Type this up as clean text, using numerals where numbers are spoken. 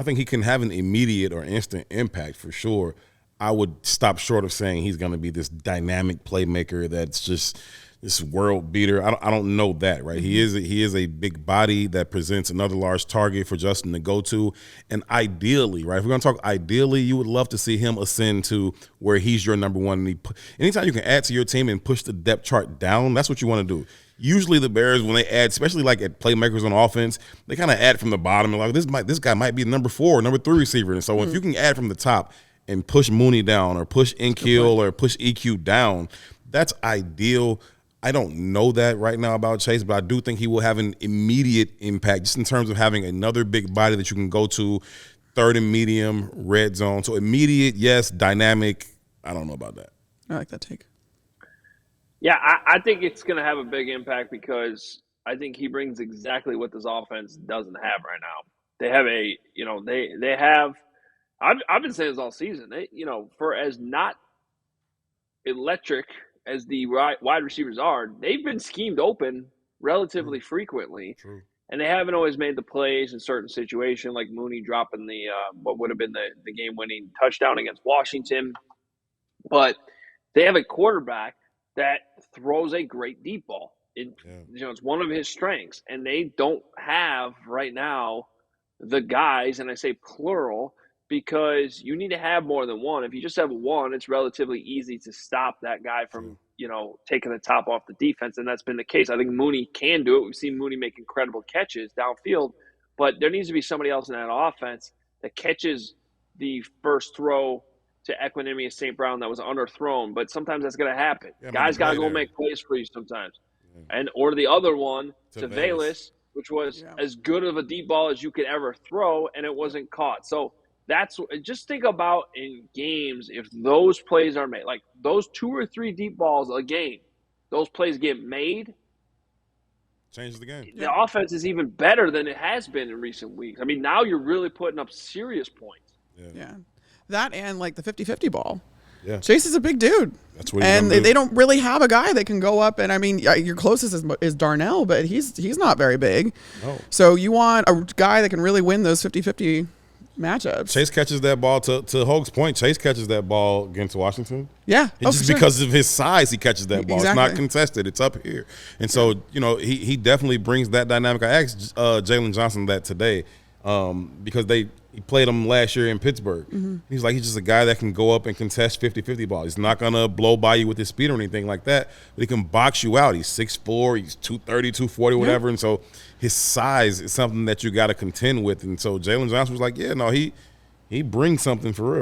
I think he can have an immediate or instant impact for sure. I would stop short of saying he's going to be this dynamic playmaker that's just this world beater. I don't know that, right? He is a big body that presents another large target for Justin to go to. And ideally, right, if we're going to talk ideally, you would love to see him ascend to where he's your number one. And anytime you can add to your team and push the depth chart down, that's what you want to do. Usually the Bears, when they add, especially like at playmakers on offense, they kind of add from the bottom. And like this guy might be number 4, number 3 receiver. And so if you can add from the top and push Mooney down or push Inkill or push EQ down, that's ideal. I don't know that right now about Chase, but I do think he will have an immediate impact just in terms of having another big body that you can go to, third and medium, red zone. So immediate, yes, dynamic. I don't know about that. I like that take. Yeah, I think it's going to have a big impact because I think he brings exactly what this offense doesn't have right now. They have they have – I've been saying this all season. For as not electric – as the wide receivers are, they've been schemed open relatively frequently. True. And they haven't always made the plays in certain situations, like Mooney dropping the what would have been the game-winning touchdown against Washington. But they have a quarterback that throws a great deep ball. It's one of his strengths. And they don't have right now the guys, and I say plural, because you need to have more than one. If you just have one, it's relatively easy to stop that guy from, taking the top off the defense, and that's been the case. I think Mooney can do it. We've seen Mooney make incredible catches downfield, but there needs to be somebody else in that offense that catches the first throw to Equanimeous St. Brown that was underthrown, but sometimes that's going to happen. Guys got to go make plays for you sometimes. Or the other one, to Velus, which was as good of a deep ball as you could ever throw, and it wasn't caught. So just think about in games if those plays are made, like those 2 or 3 deep balls a game, those plays get made. Changes the game. The offense is even better than it has been in recent weeks. I mean, now you're really putting up serious points. Yeah. That and like the 50-50 ball. Yeah. Chase is a big dude. That's what they don't really have a guy that can go up. And I mean, your closest is Darnell, but he's not very big. No. So you want a guy that can really win those 50-50 matchups. Chase catches that ball to Hoge's point. Chase catches that ball against Washington. Yeah, just because of his size, he catches that ball. Exactly. It's not contested. It's up here, and so he definitely brings that dynamic. I asked Jalen Johnson that today because he played him last year in Pittsburgh. He's just a guy that can go up and contest 50-50 ball. He's not gonna blow by you with his speed or anything like that, but he can box you out. He's 6'4", he's 230, 240, whatever, and so his size is something that you got to contend with. And so Jalen Johnson was like, he brings something for real.